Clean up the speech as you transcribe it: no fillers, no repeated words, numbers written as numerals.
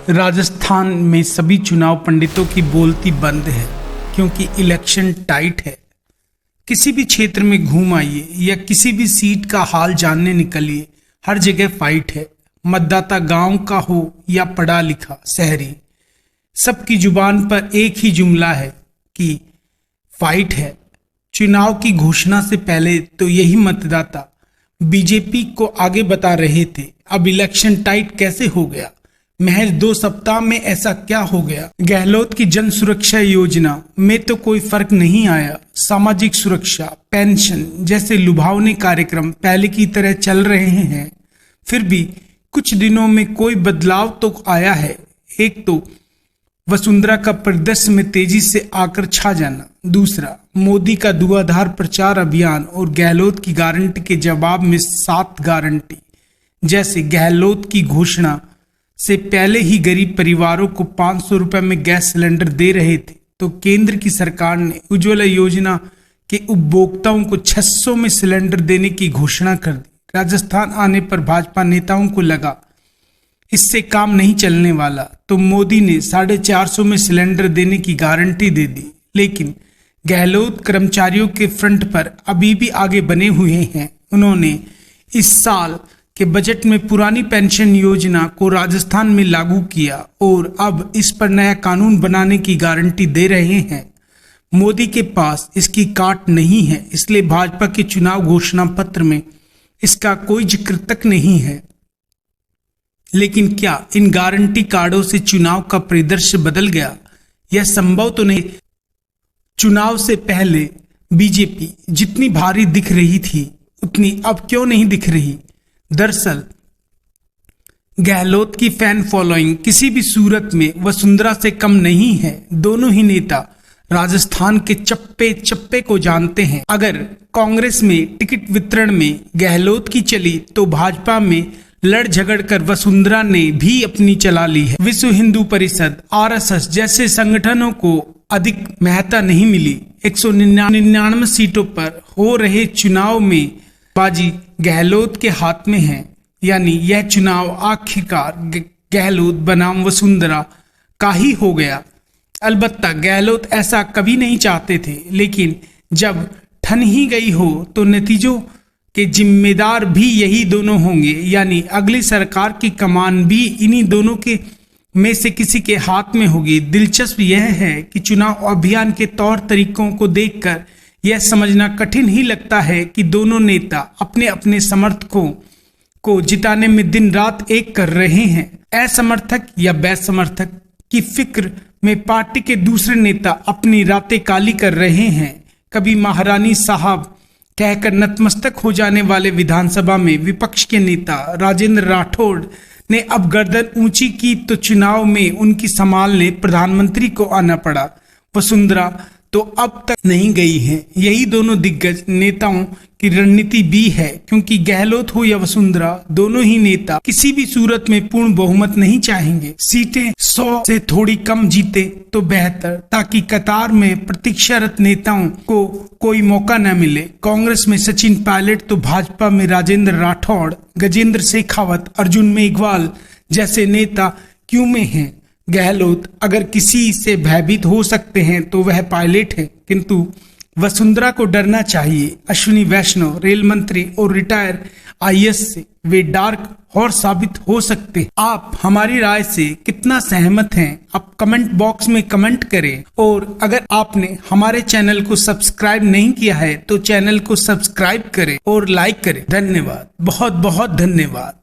राजस्थान में सभी चुनाव पंडितों की बोलती बंद है क्योंकि इलेक्शन टाइट है। किसी भी क्षेत्र में घूम आइए या किसी भी सीट का हाल जानने निकलिए, हर जगह फाइट है। मतदाता गांव का हो या पढ़ा लिखा शहरी, सबकी जुबान पर एक ही जुमला है कि फाइट है। चुनाव की घोषणा से पहले तो यही मतदाता बीजेपी को आगे बता रहे थे, अब इलेक्शन टाइट कैसे हो गया, महज 2 सप्ताह में ऐसा क्या हो गया। गहलोत की जन सुरक्षा योजना में तो कोई फर्क नहीं आया। सामाजिक सुरक्षा, पेंशन जैसे लुभावने कार्यक्रम पहले की तरह चल रहे हैं। फिर भी कुछ दिनों में कोई बदलाव तो आया है। एक तो वसुंधरा का प्रदर्शन में तेजी से आकर छा जाना, दूसरा मोदी का धुआंधार प्रचार अभियान और गहलोत की गारंटी के जवाब में 7 गारंटी। जैसे गहलोत की घोषणा से पहले ही गरीब परिवारों को 500 रुपए में गैस सिलेंडर दे रहे थे, तो केंद्र की सरकार ने उज्ज्वला योजना के उपभोक्ताओं को 600 में सिलेंडर देने की घोषणा कर दी। राजस्थान आने पर भाजपा नेताओं को लगा इससे काम नहीं चलने वाला, तो मोदी ने 450 में सिलेंडर देने की गारंटी दे दी। लेकिन गहलोत कर्मचारियों के फ्रंट पर अभी भी आगे बने हुए हैं। उन्होंने इस साल के बजट में पुरानी पेंशन योजना को राजस्थान में लागू किया और अब इस पर नया कानून बनाने की गारंटी दे रहे हैं। मोदी के पास इसकी काट नहीं है, इसलिए भाजपा के चुनाव घोषणा पत्र में इसका कोई जिक्र तक नहीं है। लेकिन क्या इन गारंटी कार्डों से चुनाव का परिदृश्य बदल गया? यह संभव तो नहीं। चुनाव से पहले बीजेपी जितनी भारी दिख रही थी उतनी अब क्यों नहीं दिख रही? दरअसल गहलोत की फैन फॉलोइंग किसी भी सूरत में वसुंधरा से कम नहीं है। दोनों ही नेता राजस्थान के चप्पे चप्पे को जानते हैं। अगर कांग्रेस में टिकट वितरण में गहलोत की चली तो भाजपा में लड़ झगड़ कर वसुंधरा ने भी अपनी चला ली है। विश्व हिंदू परिषद, आरएसएस जैसे संगठनों को अधिक महत्ता नहीं मिली। 199 सीटों पर हो रहे चुनाव में बाजी गहलोत के हाथ में है, यानी यह चुनाव आखिरकार गहलोत बनाम वसुंधरा का ही हो गया। अलबत्ता गहलोत ऐसा कभी नहीं चाहते थे, लेकिन जब ठन ही गई हो तो नतीजों के जिम्मेदार भी यही दोनों होंगे, यानी अगली सरकार की कमान भी इन्हीं दोनों के में से किसी के हाथ में होगी। दिलचस्प यह है कि चुनाव अभियान के तौर तरीकों को देखकर यह समझना कठिन ही लगता है कि दोनों नेता अपने अपने समर्थकों को जिताने में दिन रात एक कर रहे हैं। असमर्थक या बेसमर्थक की फिक्र में पार्टी के दूसरे नेता अपनी रातें काली कर रहे हैं। कभी महारानी साहब कहकर नतमस्तक हो जाने वाले विधानसभा में विपक्ष के नेता राजेंद्र राठौड़ ने अब गर्दन ऊंची की तो चुनाव में उनकी संभालने प्रधानमंत्री को आना पड़ा। वसुंधरा तो अब तक नहीं गई है। यही दोनों दिग्गज नेताओं की रणनीति भी है, क्योंकि गहलोत हो या वसुंधरा, दोनों ही नेता किसी भी सूरत में पूर्ण बहुमत नहीं चाहेंगे। सीटें 100 से थोड़ी कम जीते तो बेहतर, ताकि कतार में प्रतीक्षारत नेताओं को कोई मौका न मिले। कांग्रेस में सचिन पायलट तो भाजपा में राजेंद्र राठौड़, गजेंद्र शेखावत, अर्जुन मेघवाल जैसे नेता क्यों में हैं। गहलोत अगर किसी से भयभीत हो सकते हैं तो वह पायलट है, किंतु वसुंधरा को डरना चाहिए। अश्विनी वैष्णव, रेल मंत्री और रिटायर आईएएस से वे डार्क हॉर्स साबित हो सकते हैं। आप हमारी राय से कितना सहमत हैं? आप कमेंट बॉक्स में कमेंट करें, और अगर आपने हमारे चैनल को सब्सक्राइब नहीं किया है तो चैनल को सब्सक्राइब करें और लाइक करें। धन्यवाद, बहुत बहुत धन्यवाद।